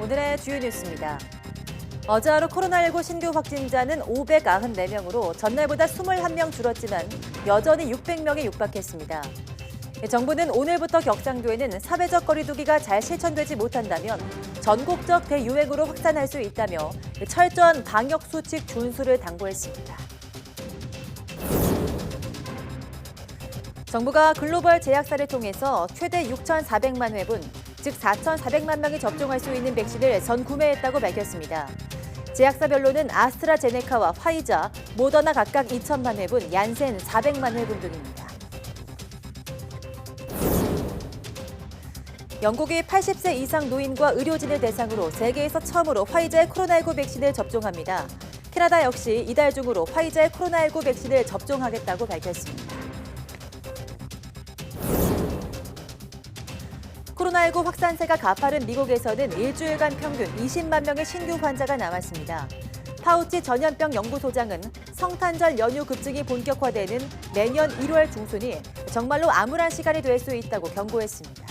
오늘의 주요 뉴스입니다. 어제 하루 코로나19 신규 확진자는 594명으로 전날보다 21명 줄었지만 여전히 600명에 육박했습니다. 정부는 오늘부터 격상되는 사회적 거리두기가 잘 실천되지 못한다면 전국적 대유행으로 확산할 수 있다며 철저한 방역수칙 준수를 당부했습니다. 정부가 글로벌 제약사를 통해서 최대 6,400만 회분, 즉 4,400만 명이 접종할 수 있는 백신을 선구매했다고 밝혔습니다. 제약사별로는 아스트라제네카와 화이자, 모더나 각각 2,000만 회분, 얀센 400만 회분 등입니다. 영국이 80세 이상 노인과 의료진을 대상으로 세계에서 처음으로 화이자의 코로나19 백신을 접종합니다. 캐나다 역시 이달 중으로 화이자의 코로나19 백신을 접종하겠다고 밝혔습니다. 코로나19 확산세가 가파른 미국에서는 일주일간 평균 20만 명의 신규 환자가 나왔습니다. 파우치 전염병 연구소장은 성탄절 연휴 급증이 본격화되는 내년 1월 중순이 정말로 암울한 시간이 될 수 있다고 경고했습니다.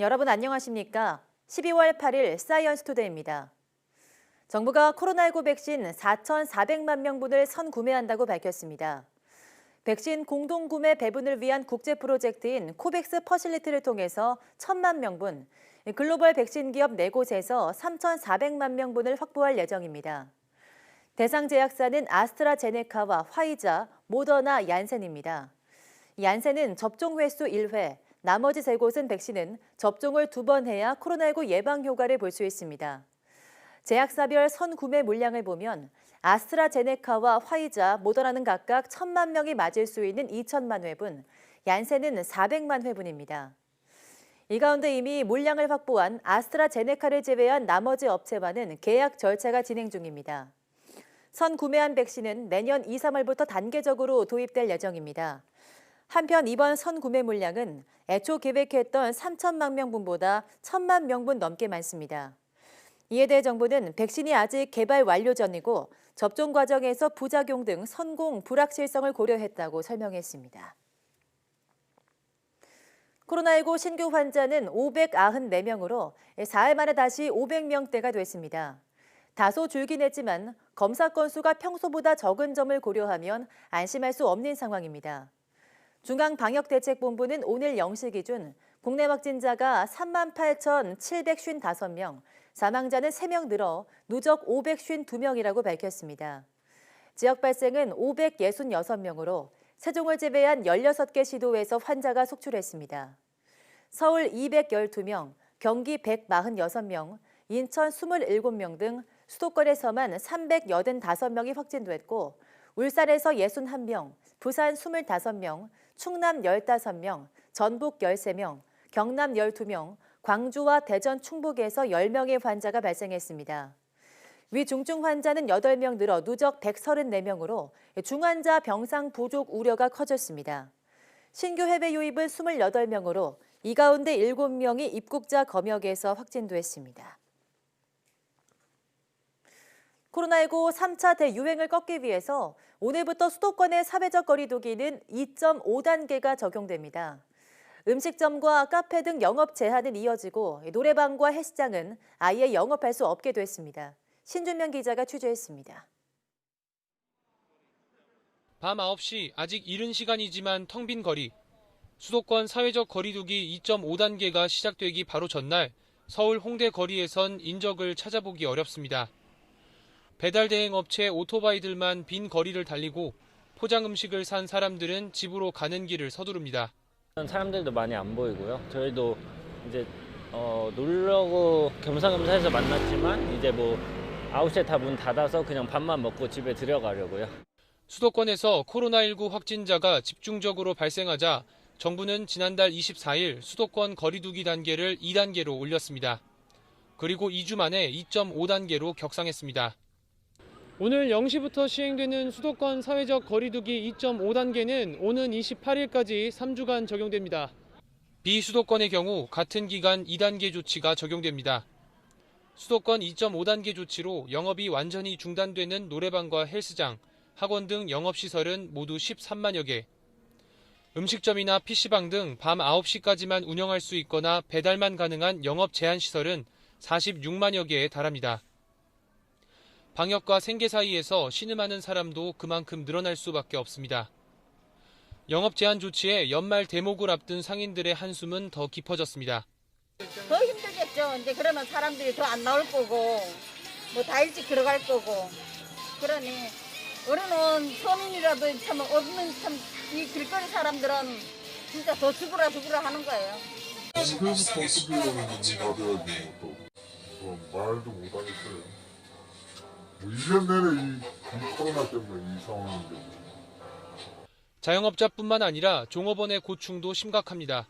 여러분 안녕하십니까? 12월 8일 사이언스 투데이입니다. 정부가 코로나19 백신 4,400만 명분을 선구매한다고 밝혔습니다. 백신 공동구매 배분을 위한 국제 프로젝트인 코백스 퍼실리티를 통해서 1,000만 명분, 글로벌 백신 기업 4곳에서 3,400만 명분을 확보할 예정입니다. 대상 제약사는 아스트라제네카와 화이자, 모더나, 얀센입니다. 얀센은 접종 횟수 1회, 나머지 3곳은 백신은 접종을 2번 해야 코로나19 예방 효과를 볼 수 있습니다. 제약사별 선구매 물량을 보면 아스트라제네카와 화이자, 모더나는 각각 1,000만 명이 맞을 수 있는 2천만 회분, 얀센은 400만 회분입니다. 이 가운데 이미 물량을 확보한 아스트라제네카를 제외한 나머지 업체와는 계약 절차가 진행 중입니다. 선구매한 백신은 내년 2, 3월부터 단계적으로 도입될 예정입니다. 한편 이번 선구매 물량은 애초 계획했던 3천만 명분보다 1,000만 명분 넘게 많습니다. 이에 대해 정부는 백신이 아직 개발 완료 전이고 접종 과정에서 부작용 등 성공 불확실성을 고려했다고 설명했습니다. 코로나19 신규 환자는 594명으로 4일 만에 다시 500명대가 됐습니다. 다소 줄긴 했지만 검사 건수가 평소보다 적은 점을 고려하면 안심할 수 없는 상황입니다. 중앙방역대책본부는 오늘 0시 기준 국내 확진자가 38,755명, 사망자는 3명 늘어 누적 552명이라고 밝혔습니다. 지역 발생은 566명으로 세종을 제외한 16개 시도에서 환자가 속출했습니다. 서울 212명, 경기 146명, 인천 27명 등 수도권에서만 385명이 확진됐고 울산에서 61명, 부산 25명, 충남 15명, 전북 13명, 경남 12명, 광주와 대전, 충북에서 10명의 환자가 발생했습니다. 위 중증 환자는 8명 늘어 누적 134명으로 중환자 병상 부족 우려가 커졌습니다. 신규 해외 유입은 28명으로 이 가운데 7명이 입국자 검역에서 확진됐습니다. 코로나19 3차 대유행을 꺾기 위해서 오늘부터 수도권의 사회적 거리두기는 2.5단계가 적용됩니다. 음식점과 카페 등 영업 제한은 이어지고 노래방과 헬스장은 아예 영업할 수 없게 됐습니다. 신준명 기자가 취재했습니다. 밤 9시 아직 이른 시간이지만 텅 빈 거리. 수도권 사회적 거리두기 2.5단계가 시작되기 바로 전날 서울 홍대 거리에선 인적을 찾아보기 어렵습니다. 배달 대행 업체 오토바이들만 빈 거리를 달리고 포장 음식을 산 사람들은 집으로 가는 길을 서두릅니다. 사람들도 많이 안 보이고요. 저희도 이제 놀려고 겸사겸사해서 만났지만 이제 9시에 다 문 닫아서 그냥 밥만 먹고 집에 들어가려고요. 수도권에서 코로나19 확진자가 집중적으로 발생하자 정부는 지난달 24일 수도권 거리두기 단계를 2단계로 올렸습니다. 그리고 2주 만에 2.5단계로 격상했습니다. 오늘 0시부터 시행되는 수도권 사회적 거리두기 2.5단계는 오는 28일까지 3주간 적용됩니다. 비수도권의 경우 같은 기간 2단계 조치가 적용됩니다. 수도권 2.5단계 조치로 영업이 완전히 중단되는 노래방과 헬스장, 학원 등 영업시설은 모두 13만여 개. 음식점이나 PC방 등 밤 9시까지만 운영할 수 있거나 배달만 가능한 영업 제한 시설은 46만여 개에 달합니다. 방역과 생계 사이에서 신음하는 사람도 그만큼 늘어날 수밖에 없습니다. 영업 제한 조치에 연말 대목을 앞둔 상인들의 한숨은 더 깊어졌습니다. 더 힘들겠죠. 이제 그러면 사람들이 더 안 나올 거고, 뭐 다 일찍 들어갈 거고. 그러니 어른은 서민이라도 참 없는 참 이 길거리 사람들은 진짜 더 죽으라 하는 거예요. 언제부터 수비원을 받아야 되는 것도 말도 못하겠어요. 뭐 1년 내내 이 코로나 때문에 이 상황인데. 자영업자뿐만 아니라 종업원의 고충도 심각합니다.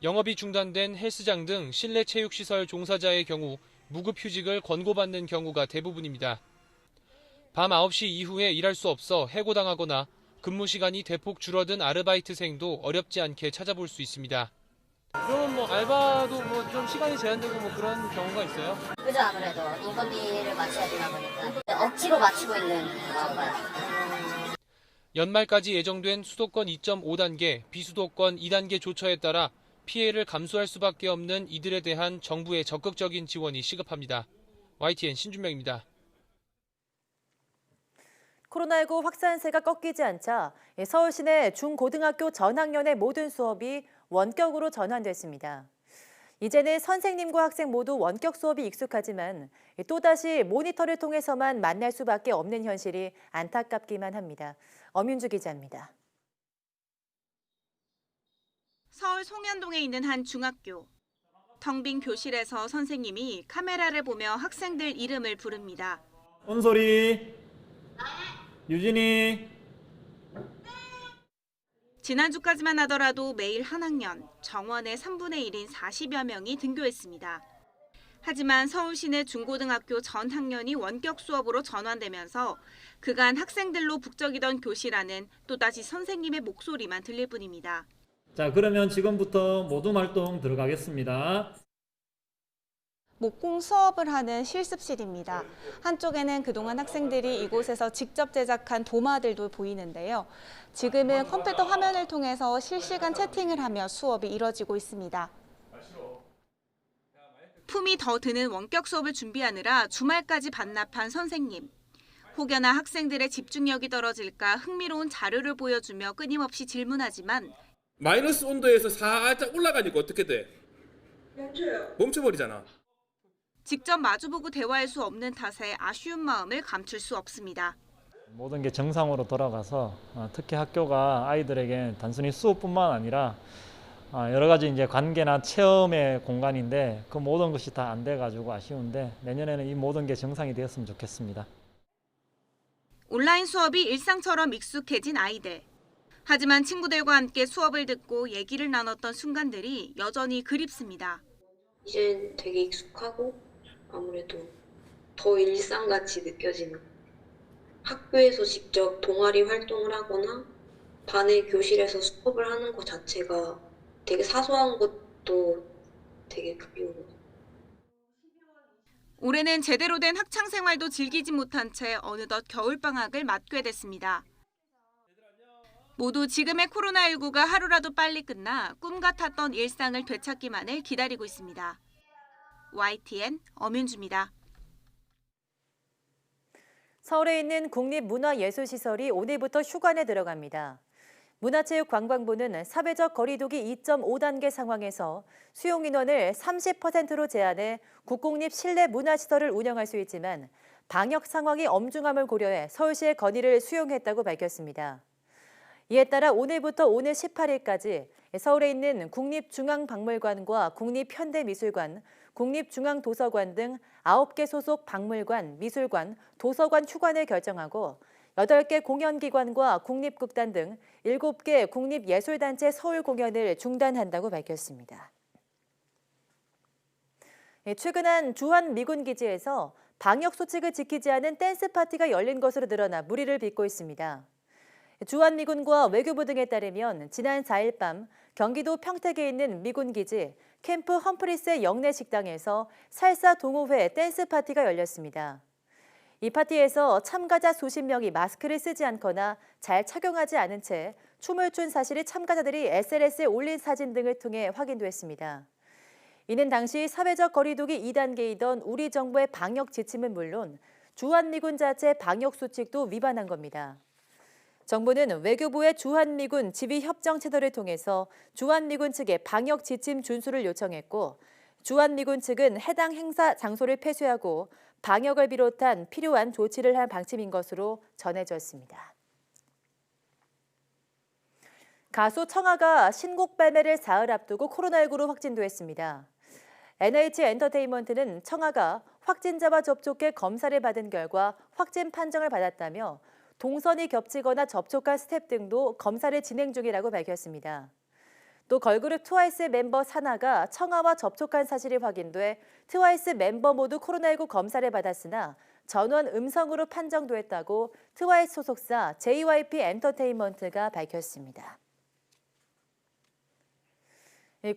영업이 중단된 헬스장 등 실내 체육시설 종사자의 경우 무급휴직을 권고받는 경우가 대부분입니다. 밤 9시 이후에 일할 수 없어 해고당하거나 근무 시간이 대폭 줄어든 아르바이트생도 어렵지 않게 찾아볼 수 있습니다. 그럼 뭐 알바도 뭐 좀 시간이 제한되고 뭐 그런 경우가 있어요? 그죠. 아무래도 인건비를 맞춰야 되다 보니까 억지로 맞추고 있는 건가요? 연말까지 예정된 수도권 2.5단계, 비수도권 2단계 조처에 따라 피해를 감수할 수밖에 없는 이들에 대한 정부의 적극적인 지원이 시급합니다. YTN 신준명입니다. 코로나19 확산세가 꺾이지 않자 서울 시내 중고등학교 전학년의 모든 수업이 원격으로 전환됐습니다. 이제는 선생님과 학생 모두 원격 수업이 익숙하지만 또다시 모니터를 통해서만 만날 수밖에 없는 현실이 안타깝기만 합니다. 엄윤주 기자입니다. 서울 송현동에 있는 한 중학교. 텅 빈 교실에서 선생님이 카메라를 보며 학생들 이름을 부릅니다. 온소리, 유진이. 지난주까지만 하더라도 매일 한 학년, 정원의 3분의 1인 40여 명이 등교했습니다. 하지만 서울 시내 중고등학교 전 학년이 원격 수업으로 전환되면서 그간 학생들로 북적이던 교실 안은 또다시 선생님의 목소리만 들릴 뿐입니다. 자, 그러면 지금부터 모둠 활동 들어가겠습니다. 목공 수업을 하는 실습실입니다. 한쪽에는 그동안 학생들이 이곳에서 직접 제작한 도마들도 보이는데요. 지금은 컴퓨터 화면을 통해서 실시간 채팅을 하며 수업이 이뤄지고 있습니다. 품이 더 드는 원격 수업을 준비하느라 주말까지 반납한 선생님. 혹여나 학생들의 집중력이 떨어질까 흥미로운 자료를 보여주며 끊임없이 질문하지만 마이너스 온도에서 살짝 올라가니까 어떻게 돼? 멈춰버리잖아. 직접 마주보고 대화할 수 없는 탓에 아쉬운 마음을 감출 수 없습니다. 모든 게 정상으로 돌아가서 특히 학교가 아이들에게 단순히 수업뿐만 아니라 여러 가지 이제 관계나 체험의 공간인데 그 모든 것이 다 안 돼가지고 아쉬운데 내년에는 이 모든 게 정상이 되었으면 좋겠습니다. 온라인 수업이 일상처럼 익숙해진 아이들. 하지만 친구들과 함께 수업을 듣고 얘기를 나눴던 순간들이 여전히 그립습니다. 이젠 되게 익숙하고 아무래도 더 일상같이 느껴지는. 학교에서 직접 동아리 활동을 하거나 반의 교실에서 수업을 하는 것 자체가 되게 사소한 것도 되게 그리운 것 같아요. 올해는 제대로 된 학창 생활도 즐기지 못한 채 어느덧 겨울방학을 맞게 됐습니다. 모두 지금의 코로나19가 하루라도 빨리 끝나 꿈 같았던 일상을 되찾기만을 기다리고 있습니다. YTN 엄윤주입니다. 서울에 있는 국립문화예술시설이 오늘부터 휴관에 들어갑니다. 문화체육관광부는 사회적 거리두기 2.5단계 상황에서 수용 인원을 30%로 제한해 국공립 실내 문화시설을 운영할 수 있지만 방역 상황이 엄중함을 고려해 서울시의 건의를 수용했다고 밝혔습니다. 이에 따라 오늘부터 오늘 18일까지 서울에 있는 국립중앙박물관과 국립현대미술관, 국립중앙도서관 등 9개 소속 박물관, 미술관, 도서관 휴관을 결정하고 8개 공연기관과 국립극단 등 7개 국립예술단체 서울 공연을 중단한다고 밝혔습니다. 최근 주한미군기지에서 방역 수칙을 지키지 않은 댄스 파티가 열린 것으로 드러나 물의를 빚고 있습니다. 주한미군과 외교부 등에 따르면 지난 4일 밤 경기도 평택에 있는 미군 기지 캠프 험프리스의 영내 식당에서 살사 동호회 댄스 파티가 열렸습니다. 이 파티에서 참가자 수십 명이 마스크를 쓰지 않거나 잘 착용하지 않은 채 춤을 춘 사실이 참가자들이 SNS에 올린 사진 등을 통해 확인됐습니다. 이는 당시 사회적 거리두기 2단계이던 우리 정부의 방역 지침은 물론 주한미군 자체 방역 수칙도 위반한 겁니다. 정부는 외교부의 주한미군 지휘협정체도를 통해서 주한미군 측에 방역 지침 준수를 요청했고 주한미군 측은 해당 행사 장소를 폐쇄하고 방역을 비롯한 필요한 조치를 할 방침인 것으로 전해졌습니다. 가수 청아가 신곡 발매를 사흘 앞두고 코로나19로 확진됐습니다. NH엔터테인먼트는 청아가 확진자와 접촉해 검사를 받은 결과 확진 판정을 받았다며 동선이 겹치거나 접촉한 스텝 등도 검사를 진행 중이라고 밝혔습니다. 또 걸그룹 트와이스 멤버 사나가 청아와 접촉한 사실이 확인돼 트와이스 멤버 모두 코로나19 검사를 받았으나 전원 음성으로 판정됐다고 트와이스 소속사 JYP 엔터테인먼트가 밝혔습니다.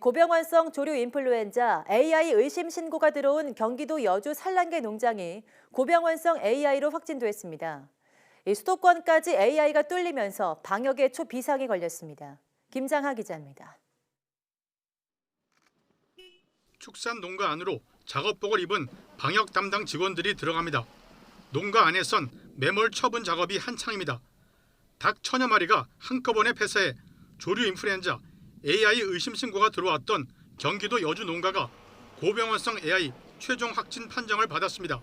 고병환성 조류 인플루엔자 AI 의심 신고가 들어온 경기도 여주 산란계 농장이 고병환성 AI로 확진됐습니다. 수도권까지 AI가 뚫리면서 방역에 초비상이 걸렸습니다. 김장하 기자입니다. 축산 농가 안으로 작업복을 입은 방역 담당 직원들이 들어갑니다. 농가 안에선 매몰 처분 작업이 한창입니다. 닭 1000여 마리가 한꺼번에 폐사해 조류 인플루엔자 AI 의심 신고가 들어왔던 경기도 여주 농가가 고병환성 AI 최종 확진 판정을 받았습니다.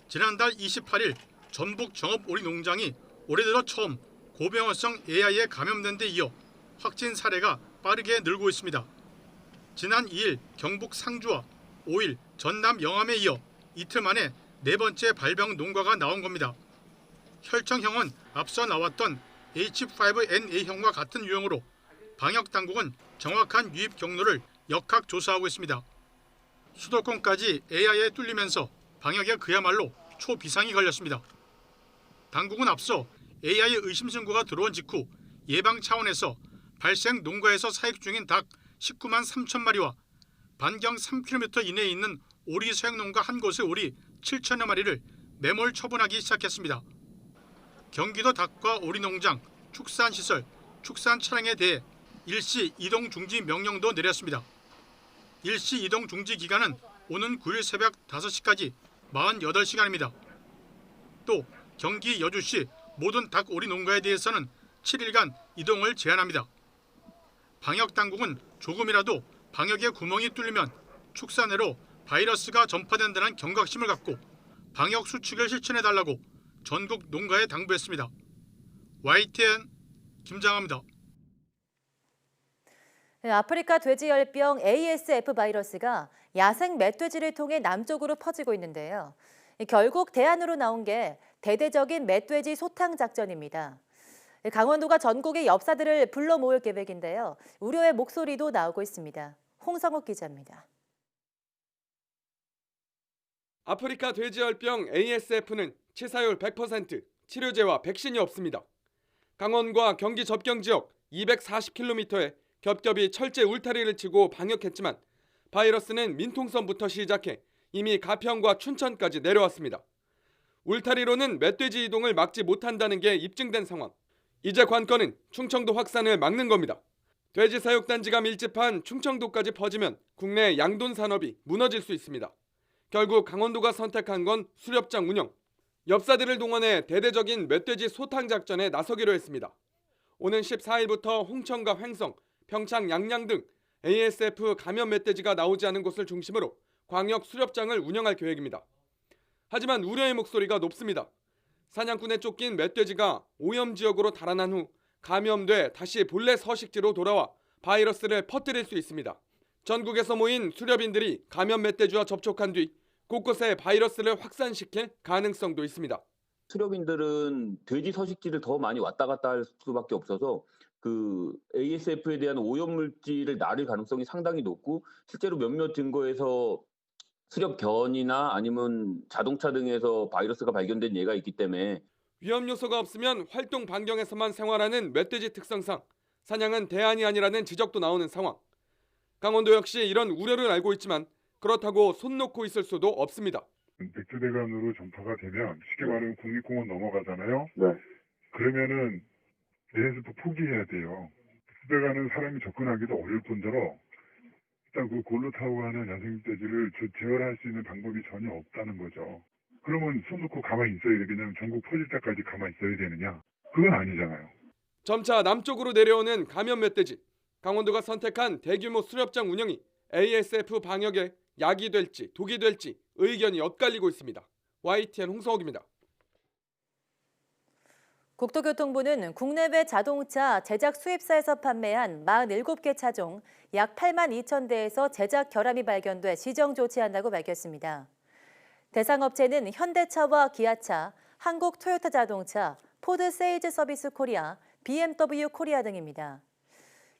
지난달 28일 전북 정읍오리 농장이 올해 들어 처음 고병환성 AI에 감염된 데 이어 확진 사례가 빠르게 늘고 있습니다. 지난 2일 경북 상주와 5일 전남 영암에 이어 이틀 만에 네 번째 발병 농가가 나온 겁니다. 혈청형은 앞서 나왔던 H5N1형과 같은 유형으로 방역당국은 정확한 유입 경로를 역학 조사하고 있습니다. 수도권까지 AI에 뚫리면서 방역에 그야말로 초비상이 걸렸습니다. 당국은 앞서 AI 의심 신고가 들어온 직후 예방 차원에서 발생 농가에서 사육 중인 닭 19만 3천 마리와 반경 3km 이내에 있는 오리 소형 농가 한 곳의 오리 7천여 마리를 매몰 처분하기 시작했습니다. 경기도 닭과 오리 농장, 축산시설, 축산 차량에 대해 일시 이동 중지 명령도 내렸습니다. 일시 이동 중지 기간은 오는 9일 새벽 5시까지 48시간입니다. 또 경기 여주시 모든 닭 오리 농가에 대해서는 7일간 이동을 제한합니다. 방역당국은 조금이라도 방역에 구멍이 뚫리면 축산해로 바이러스가 전파된다는 경각심을 갖고 방역 수칙을 실천해달라고 전국 농가에 당부했습니다. YTN 김장하입니다. 아프리카 돼지열병 ASF 바이러스가 야생 멧돼지를 통해 남쪽으로 퍼지고 있는데요. 결국 대안으로 나온 게 대대적인 멧돼지 소탕 작전입니다. 강원도가 전국의 엽사들을 불러 모을 계획인데요. 우려의 목소리도 나오고 있습니다. 홍성욱 기자입니다. 아프리카 돼지열병 ASF는 치사율 100%, 치료제와 백신이 없습니다. 강원과 경기 접경 지역 240km에 겹겹이 철제 울타리를 치고 방역했지만 바이러스는 민통선부터 시작해 이미 가평과 춘천까지 내려왔습니다. 울타리로는 멧돼지 이동을 막지 못한다는 게 입증된 상황. 이제 관건은 충청도 확산을 막는 겁니다. 돼지 사육단지가 밀집한 충청도까지 퍼지면 국내 양돈 산업이 무너질 수 있습니다. 결국 강원도가 선택한 건 수렵장 운영. 엽사들을 동원해 대대적인 멧돼지 소탕 작전에 나서기로 했습니다. 오는 14일부터 홍천과 횡성, 평창, 양양 등 ASF 감염 멧돼지가 나오지 않은 곳을 중심으로 광역 수렵장을 운영할 계획입니다. 하지만 우려의 목소리가 높습니다. 사냥꾼에 쫓긴 멧돼지가 오염 지역으로 달아난 후 감염돼 다시 본래 서식지로 돌아와 바이러스를 퍼뜨릴 수 있습니다. 전국에서 모인 수렵인들이 감염 멧돼지와 접촉한 뒤 곳곳에 바이러스를 확산시킬 가능성도 있습니다. 수렵인들은 돼지 서식지를 더 많이 왔다 갔다 할 수밖에 없어서 그 ASF에 대한 오염 물질을 나를 가능성이 상당히 높고 실제로 몇몇 증거에서 수렵견이나 아니면 자동차 등에서 바이러스가 발견된 예가 있기 때문에 위험 요소가 없으면 활동 반경에서만 생활하는 멧돼지 특성상 사냥은 대안이 아니라는 지적도 나오는 상황. 강원도 역시 이런 우려를 알고 있지만 그렇다고 손 놓고 있을 수도 없습니다. 백두대간으로 전파가 되면 쉽게 말하면 국립공원 넘어가잖아요. 네. 그러면은 ASF 포기해야 돼요. 백두대간은 사람이 접근하기도 어려울 뿐더러 일단 그 골로 타고 가는 야생멧돼지를 제어할 수 있는 방법이 전혀 없다는 거죠. 그러면 손 놓고 가만히 있어야 되겠냐면 전국 퍼질 때까지 가만히 있어야 되느냐? 그건 아니잖아요. 점차 남쪽으로 내려오는 감염 멧돼지. 강원도가 선택한 대규모 수렵장 운영이 ASF 방역에 약이 될지 독이 될지 의견이 엇갈리고 있습니다. YTN 홍성욱입니다. 국토교통부는 국내외 자동차 제작 수입사에서 판매한 47개 차종 약 8만 2천 대에서 제작 결함이 발견돼 시정 조치한다고 밝혔습니다. 대상 업체는 현대차와 기아차, 한국 토요타 자동차, 포드 세일즈 서비스 코리아, BMW 코리아 등입니다.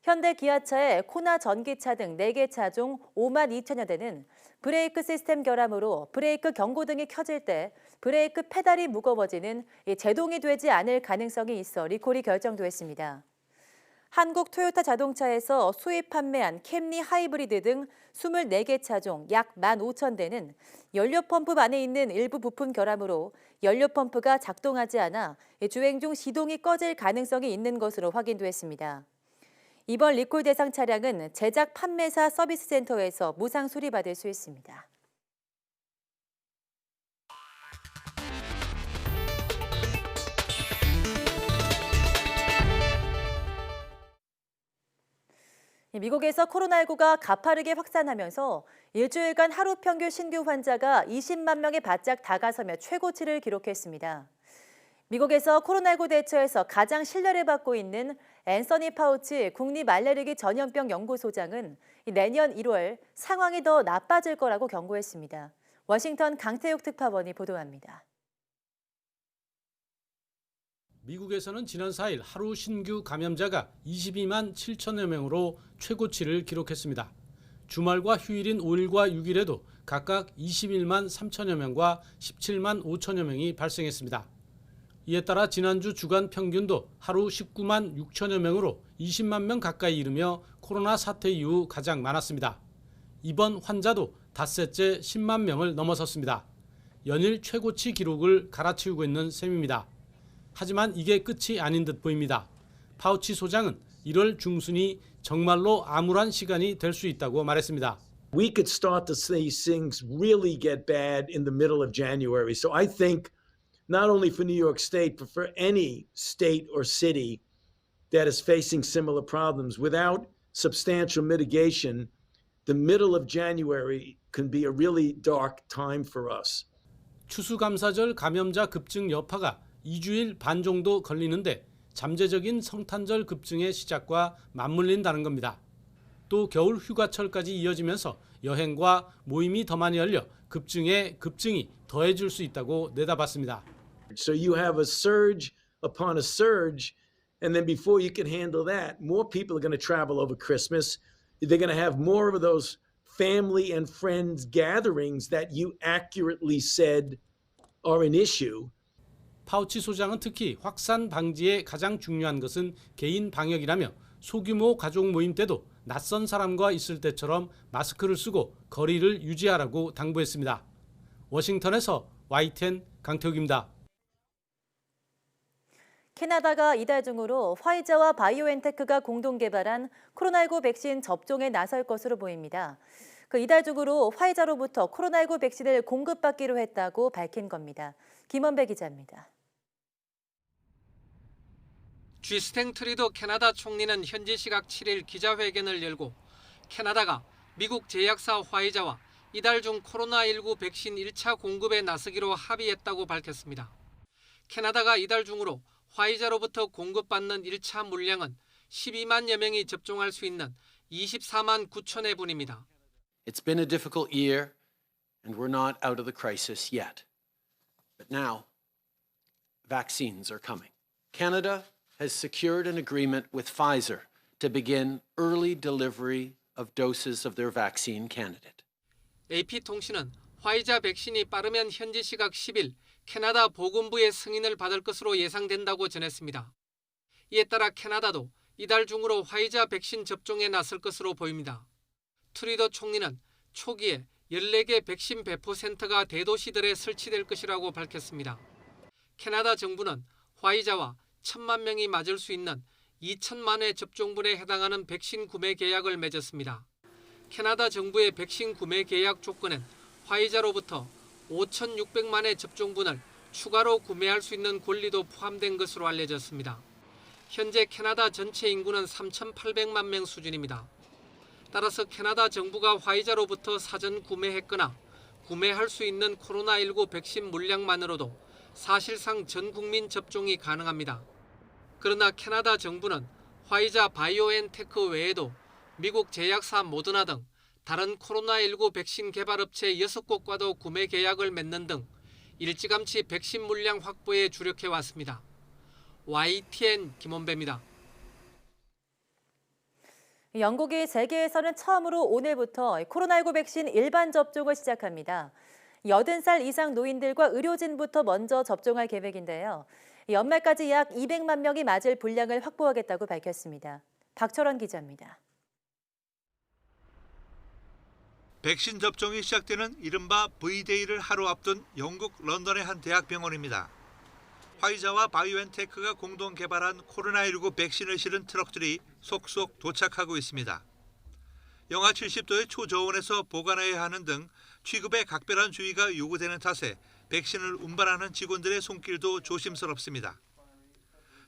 현대 기아차의 코나 전기차 등 4개 차종 5만 2천여 대는 브레이크 시스템 결함으로 브레이크 경고등이 켜질 때 브레이크 페달이 무거워지는 제동이 되지 않을 가능성이 있어 리콜이 결정됐습니다. 한국 토요타 자동차에서 수입 판매한 캠리 하이브리드 등 24개 차종 약 15,000대는 연료펌프 안에 있는 일부 부품 결함으로 연료펌프가 작동하지 않아 주행 중 시동이 꺼질 가능성이 있는 것으로 확인됐습니다. 이번 리콜 대상 차량은 제작 판매사 서비스 센터에서 무상 수리받을 수 있습니다. 미국에서 코로나19가 가파르게 확산하면서 일주일간 하루 평균 신규 환자가 20만 명에 바짝 다가서며 최고치를 기록했습니다. 미국에서 코로나19 대처에서 가장 신뢰를 받고 있는 앤서니 파우치 국립알레르기 전염병 연구소장은 내년 1월 상황이 더 나빠질 거라고 경고했습니다. 워싱턴 강태욱 특파원이 보도합니다. 미국에서는 지난 4일 하루 신규 감염자가 22만 7천여 명으로 최고치를 기록했습니다. 주말과 휴일인 5일과 6일에도 각각 21만 3천여 명과 17만 5천여 명이 발생했습니다. 이에 따라 지난주 주간 평균도 하루 19만 6천여 명으로 20만 명 가까이 이르며 코로나 사태 이후 가장 많았습니다. 이번 환자도 닷새째 10만 명을 넘어섰습니다. 연일 최고치 기록을 갈아치우고 있는 셈입니다. 하지만 이게 끝이 아닌 듯 보입니다. 파우치 소장은 1월 중순이 정말로 암울한 시간이 될 수 있다고 말했습니다. We could start to see things really get bad in the middle of January. So I think not only for New York State, but for any state or city that is facing similar problems, without substantial mitigation, the middle of January can be a really dark time for us. 추수감사절 감염자 급증 여파가 2주일 반 정도 걸리는데 잠재적인 성탄절 급증의 시작과 맞물린다는 겁니다. 또 겨울 휴가철까지 이어지면서 여행과 모임이 더 많이 열려 급증에 급증이 더해질 수 있다고 내다봤습니다. So you have a surge upon a surge, and then before you can handle that, more people are going to travel over Christmas. They're going to have more of those family and friends gatherings that you accurately said are an issue. 파우치 소장은 특히 확산 방지에 가장 중요한 것은 개인 방역이라며 소규모 가족 모임 때도 낯선 사람과 있을 때처럼 마스크를 쓰고 거리를 유지하라고 당부했습니다. 워싱턴에서 YTN 강태욱입니다. 캐나다가 이달 중으로 화이자와 바이오엔테크가 공동 개발한 코로나19 백신 접종에 나설 것으로 보입니다. 이달 중으로 화이자로부터 코로나19 백신을 공급받기로 했다고 밝힌 겁니다. 김원배 기자입니다. 쥐스탱 트리도 캐나다 총리는 현지 시각 7일 기자회견을 열고 캐나다가 미국 제약사 화이자와 이달 중 코로나19 백신 1차 공급에 나서기로 합의했다고 밝혔습니다. 캐나다가 이달 중으로 화이자로부터 공급받는 1차 물량은 12만여 명이 접종할 수 있는 24만 9천 회분입니다. It's been a difficult year and we're not out of the crisis yet. But now vaccines are coming. Canada has secured an agreement with Pfizer to begin early delivery of doses of their vaccine candidate. AP통신은 화이자 백신이 빠르면 현지 시각 10일 캐나다 보건부의 승인을 받을 것으로 예상된다고 전했습니다. 이에 따라 캐나다도 이달 중으로 화이자 백신 접종에 나설 것으로 보입니다. 트루도 총리는 초기에 14개 백신 배포 센터가 대도시들에 설치될 것이라고 밝혔습니다. 캐나다 정부는 화이자와 1,000만 명이 맞을 수 있는 2천만 회 접종분에 해당하는 백신 구매 계약을 맺었습니다. 캐나다 정부의 백신 구매 계약 조건엔 화이자로부터 5,600만 회 접종분을 추가로 구매할 수 있는 권리도 포함된 것으로 알려졌습니다. 현재 캐나다 전체 인구는 3,800만 명 수준입니다. 따라서 캐나다 정부가 화이자로부터 사전 구매했거나 구매할 수 있는 코로나19 백신 물량만으로도 사실상 전 국민 접종이 가능합니다. 그러나 캐나다 정부는 화이자 바이오엔테크 외에도 미국 제약사 모더나 등 다른 코로나19 백신 개발업체 6곳과도 구매 계약을 맺는 등 일찌감치 백신 물량 확보에 주력해 왔습니다. YTN 김원배입니다. 영국이 세계에서는 처음으로 오늘부터 코로나19 백신 일반 접종을 시작합니다. 80살 이상 노인들과 의료진부터 먼저 접종할 계획인데요. 연말까지 약 200만 명이 맞을 분량을 확보하겠다고 밝혔습니다. 박철원 기자입니다. 백신 접종이 시작되는 이른바 V-데이를 하루 앞둔 영국 런던의 한 대학병원입니다. 화이자와 바이오엔테크가 공동 개발한 코로나19 백신을 실은 트럭들이 속속 도착하고 있습니다. 영하 70도의 초저온에서 보관해야 하는 등 취급에 각별한 주의가 요구되는 탓에 백신을 운반하는 직원들의 손길도 조심스럽습니다.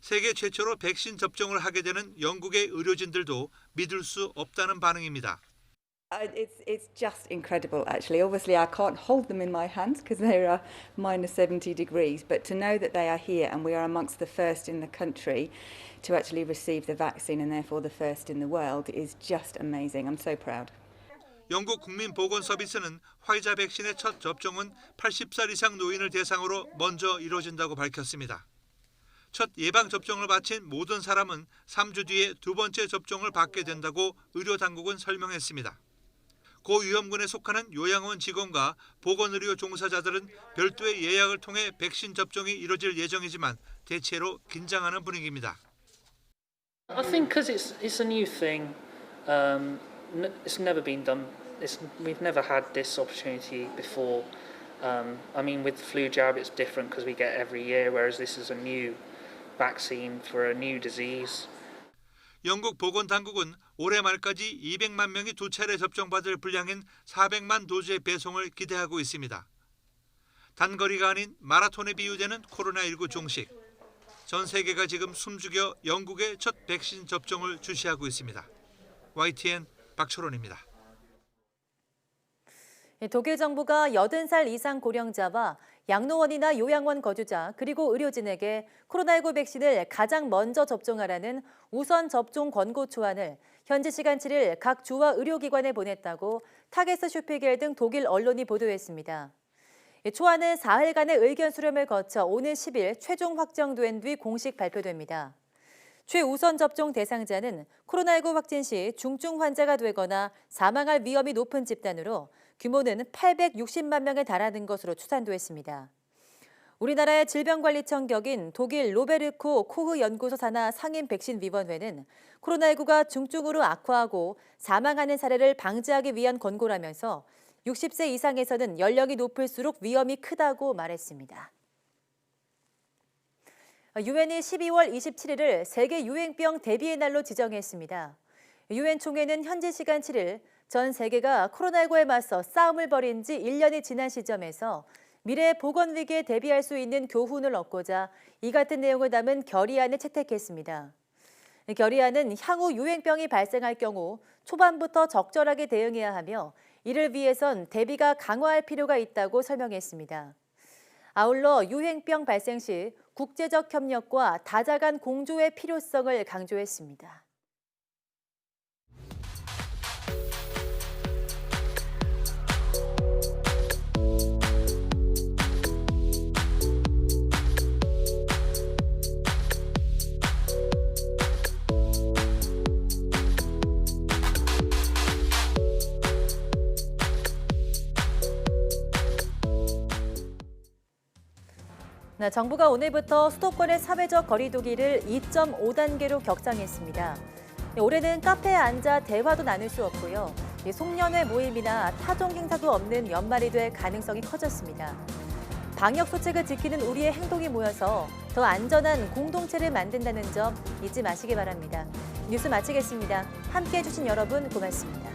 세계 최초로 백신 접종을 하게 되는 영국의 의료진들도 믿을 수 없다는 반응입니다. It's just incredible, actually. Obviously, I can't hold them in my hands because they are minus 70 degrees, but to know that they are here and we are amongst the first in the country to actually receive the vaccine and therefore the first in the world is just amazing. I'm so proud. 영국 국민보건서비스는 화이자 백신의 첫 접종은 80살 이상 노인을 대상으로 먼저 이루어진다고 밝혔습니다. 첫 예방접종을 마친 모든 사람은 3주 뒤에 두 번째 접종을 받게 된다고 의료당국은 설명했습니다. 고위험군에 속하는 요양원 직원과 보건의료 종사자들은 별도의 예약을 통해 백신 접종이 이루어질 예정이지만 대체로 긴장하는 분위기입니다. I think because it's a new thing, it's never been done. We've never had this opportunity before. I mean, with the flu jab, it's different because we get every year, whereas this is a new vaccine for a new disease. 영국 보건당국은 올해 말까지 200만 명이 두 차례 접종받을 분량인 400만 도즈의 배송을 기대하고 있습니다. 단거리가 아닌 마라톤에 비유되는 코로나19 종식. 전 세계가 지금 숨죽여 영국의 첫 백신 접종을 주시하고 있습니다. YTN 박철원입니다. 독일 정부가 80살 이상 고령자와 양로원이나 요양원 거주자 그리고 의료진에게 코로나19 백신을 가장 먼저 접종하라는 우선 접종 권고 초안을 현지 시간 7일 각 주와 의료기관에 보냈다고 타게스 슈피겔 등 독일 언론이 보도했습니다. 초안은 4일간의 의견 수렴을 거쳐 오는 10일 최종 확정된 뒤 공식 발표됩니다. 최우선 접종 대상자는 코로나19 확진 시 중증 환자가 되거나 사망할 위험이 높은 집단으로 규모는 860만 명에 달하는 것으로 추산됐습니다. 우리나라의 질병관리청 격인 독일 로베르코 코흐 연구소 산하 상임 백신위원회는 코로나19가 중증으로 악화하고 사망하는 사례를 방지하기 위한 권고라면서 60세 이상에서는 연령이 높을수록 위험이 크다고 말했습니다. 유엔이 12월 27일을 세계 유행병 대비의 날로 지정했습니다. 유엔 총회는 현지 시간 7일 전 세계가 코로나19에 맞서 싸움을 벌인 지 1년이 지난 시점에서 미래의 보건 위기에 대비할 수 있는 교훈을 얻고자 이 같은 내용을 담은 결의안을 채택했습니다. 결의안은 향후 유행병이 발생할 경우 초반부터 적절하게 대응해야 하며 이를 위해선 대비가 강화할 필요가 있다고 설명했습니다. 아울러 유행병 발생 시 국제적 협력과 다자간 공조의 필요성을 강조했습니다. 네, 정부가 오늘부터 수도권의 사회적 거리 두기를 2.5단계로 격상했습니다. 올해는 카페에 앉아 대화도 나눌 수 없고요. 송년회 모임이나 타종 행사도 없는 연말이 될 가능성이 커졌습니다. 방역 수칙을 지키는 우리의 행동이 모여서 더 안전한 공동체를 만든다는 점 잊지 마시기 바랍니다. 뉴스 마치겠습니다. 함께해 주신 여러분 고맙습니다.